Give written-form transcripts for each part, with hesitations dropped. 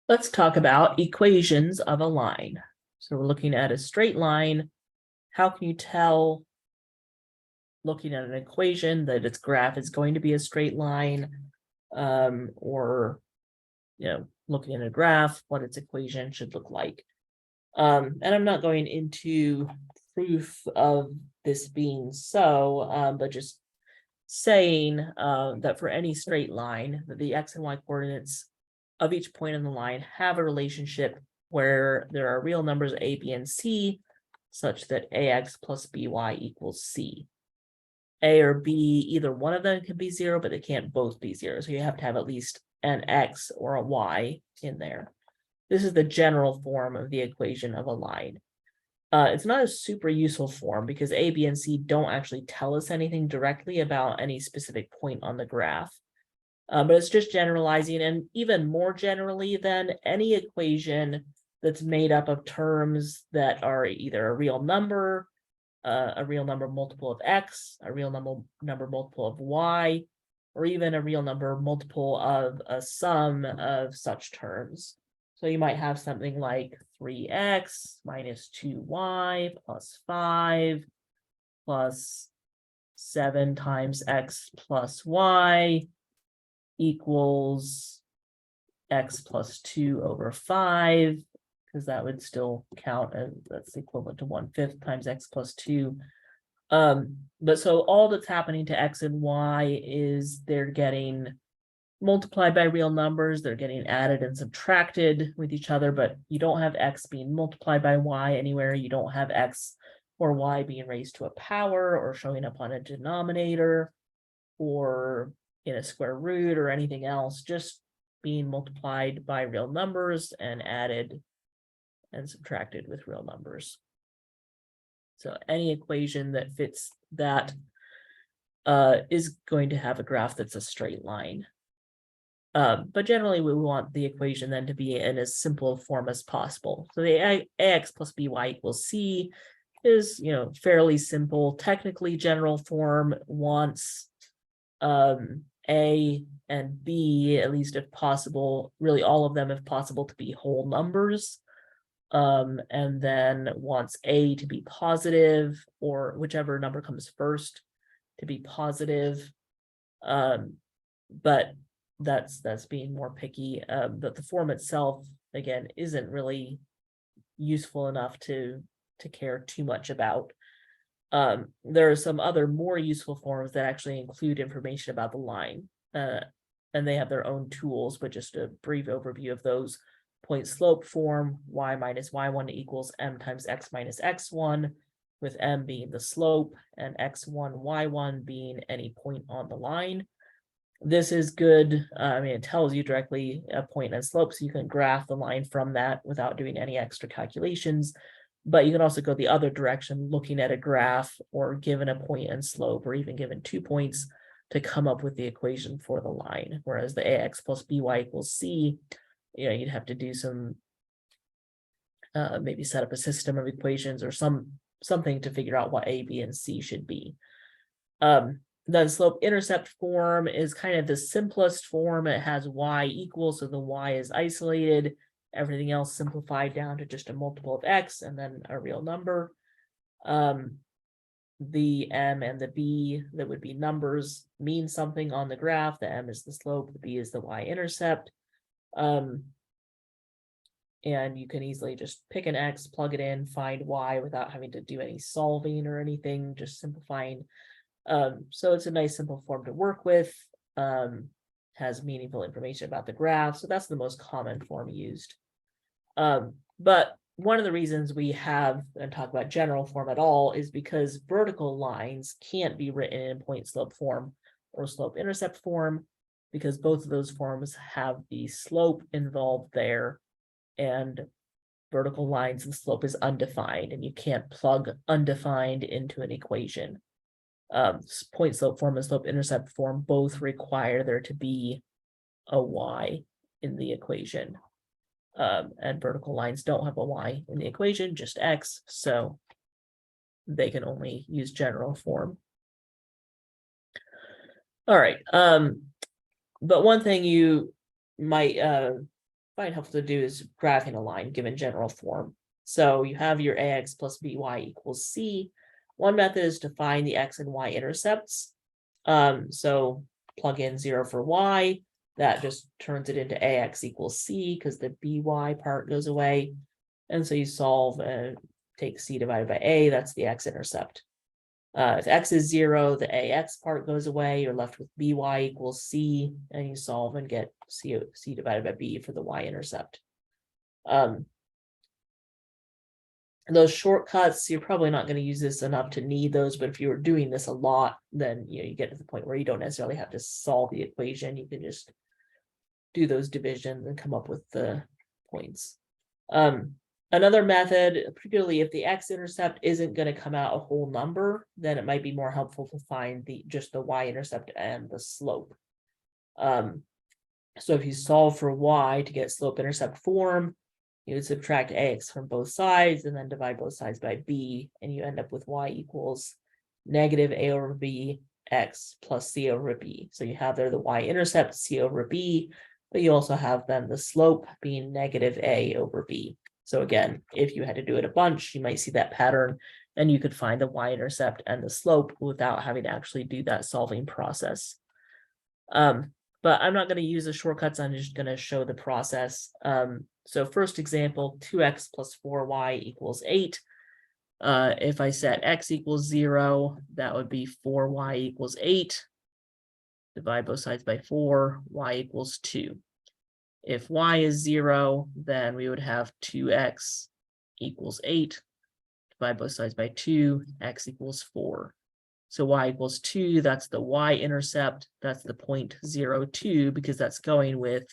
Let's talk about equations of a line. So we're looking at a straight line. How can you tell, looking at an equation, that its graph is going to be a straight line? Or, looking at a graph, what its equation should look like. And I'm not going into proof of this being so, but just saying that for any straight line, that the x and y coordinates of each point on the line have a relationship where there are real numbers a, b, and c, such that ax plus by equals c. A or b, either one of them can be zero, but they can't both be zero. So you have to have at least an x or a y in there. This is the general form of the equation of a line. It's not a super useful form because a, b, and c don't actually tell us anything directly about any specific point on the graph. But it's just generalizing, and even more generally than any equation that's made up of terms that are either a real number multiple of x, a real number multiple of y, or even a real number multiple of a sum of such terms. So you might have something like 3x minus 2y plus 5 plus 7 times x plus y equals x plus 2 over 5, because that would still count as that's equivalent to 1/5 times x plus 2. But so all that's happening to x and y is they're getting multiplied by real numbers, they're getting added and subtracted with each other, but you don't have x being multiplied by y anywhere. You don't have x or y being raised to a power or showing up on a denominator or in a square root or anything else, just being multiplied by real numbers and added and subtracted with real numbers. So any equation that fits that is going to have a graph that's a straight line. But generally we want the equation then to be in as simple a form as possible. So the ax plus by equals c is, fairly simple. Technically, general form wants a and b, at least if possible, really all of them if possible, to be whole numbers. And then wants a to be positive, or whichever number comes first to be positive. But that's being more picky. But the form itself, again, isn't really useful enough to care too much about. There are some other more useful forms that actually include information about the line, and they have their own tools, but just a brief overview of those. Point slope form, y minus y1 equals m times x minus x1, with m being the slope and x1, y1 being any point on the line. This is good. It tells you directly a point and slope, so you can graph the line from that without doing any extra calculations. But you can also go the other direction, looking at a graph or given a point and slope, or even given 2 points, to come up with the equation for the line. Whereas the ax plus by equals c, you'd have to do some, maybe set up a system of equations or something to figure out what a, b, and c should be. The slope intercept form is kind of the simplest form. It has y equals, so the y is isolated. Everything else simplified down to just a multiple of x and then a real number. The m and the b, that would be numbers, mean something on the graph. The m is the slope, the b is the y-intercept. And you can easily just pick an x, plug it in, find y without having to do any solving or anything, just simplifying. So it's a nice simple form to work with, has meaningful information about the graph. So that's the most common form used. But one of the reasons we have and talk about general form at all is because vertical lines can't be written in point slope form or slope intercept form, because both of those forms have the slope involved there, and vertical lines, the slope is undefined, and you can't plug undefined into an equation. Point slope form and slope intercept form both require there to be a y in the equation. And vertical lines don't have a y in the equation, just x, so they can only use general form. All right, but one thing you might find helpful to do is graphing a line given general form. So you have your ax plus by equals c. One method is to find the x and y intercepts. So plug in 0 for y. That just turns it into ax equals c because the by part goes away. And so you solve and take c divided by a, that's the x-intercept. If x is 0, the ax part goes away. You're left with by equals c, and you solve and get c divided by b for the y-intercept. Those shortcuts, you're probably not going to use this enough to need those, but if you were doing this a lot, then you get to the point where you don't necessarily have to solve the equation. You can just do those divisions and come up with the points. Another method, particularly if the x-intercept isn't going to come out a whole number, then it might be more helpful to find just the y-intercept and the slope. So if you solve for y to get slope-intercept form, you would subtract ax from both sides and then divide both sides by b, and you end up with y equals negative a over b x plus c over b. So you have there the y-intercept c over b, but you also have then the slope being negative a over b. So again, if you had to do it a bunch, you might see that pattern and you could find the y-intercept and the slope without having to actually do that solving process. But I'm not going to use the shortcuts. I'm just going to show the process. So first example, 2x plus 4y equals 8. If I set x equals 0, that would be 4y equals 8. Divide both sides by 4, y equals 2. If y is 0, then we would have 2x equals 8. Divide both sides by 2, x equals 4. So y equals 2, that's the y-intercept. That's the point 0, 2, because that's going with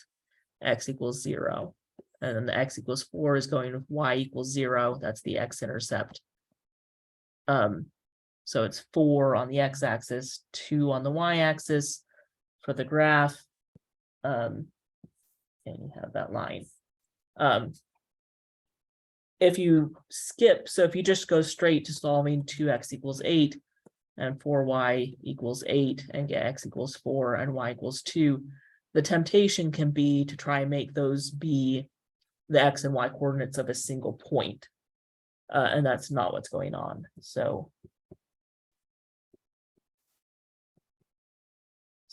x equals 0. And then the x equals 4 is going with y equals 0. That's the x-intercept. So it's 4 on the x-axis, 2 on the y-axis for the graph. And you have that line. If you skip, so if you just go straight to solving 2x equals 8 and 4y equals 8 and get x equals 4 and y equals 2, the temptation can be to try and make those be the x and y coordinates of a single point. And that's not what's going on. So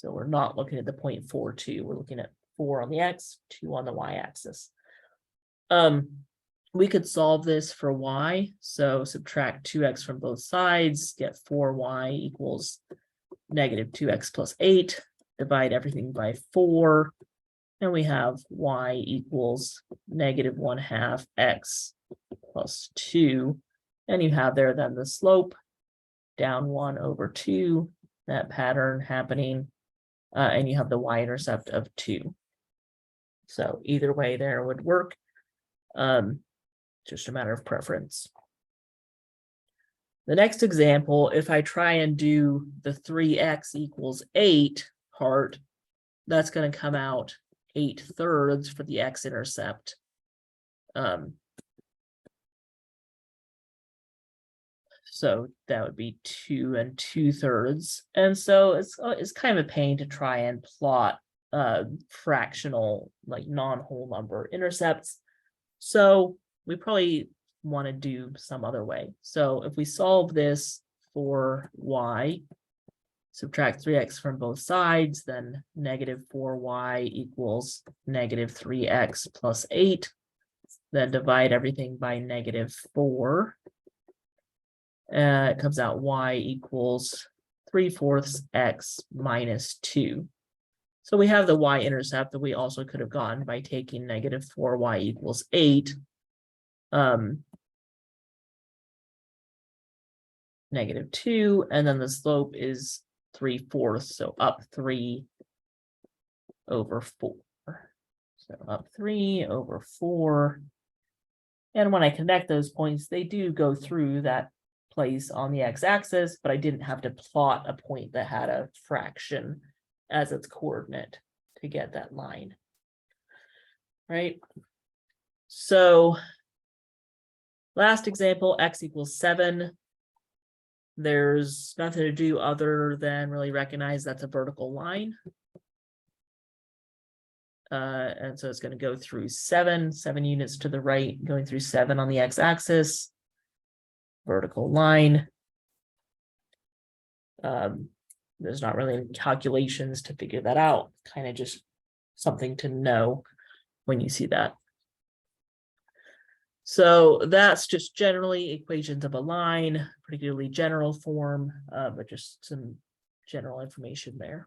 we're not looking at the point 4, 2. We're looking at 4 on the x, 2 on the y-axis. We could solve this for y. So subtract 2x from both sides, get 4y equals negative 2x plus 8. Divide everything by 4. And we have y equals negative 1/2 x plus 2. And you have there then the slope, down 1 over 2, that pattern happening. And you have the y-intercept of 2. So either way there would work. Just a matter of preference. The next example, if I try and do the 3x equals 8 part, that's going to come out 8/3 for the x-intercept. So that would be 2 2/3. And so it's kind of a pain to try and plot fractional, like non-whole number intercepts. So we probably want to do some other way. So if we solve this for y, subtract 3x from both sides, then negative 4y equals negative 3x plus 8. Then divide everything by negative 4. It comes out y equals 3/4 x minus 2. So we have the y-intercept that we also could have gotten by taking negative 4y equals 8. Negative 2, and then the slope is 3/4, so up 3 over 4. So up 3 over 4. And when I connect those points, they do go through that place on the x-axis, but I didn't have to plot a point that had a fraction as its coordinate to get that line. Right? So last example, x equals 7. There's nothing to do other than really recognize that's a vertical line. And so it's going to go through 7 units to the right, going through 7 on the x-axis. Vertical line. There's not really any calculations to figure that out, kind of just something to know when you see that. So that's just generally equations of a line, particularly general form, but just some general information there.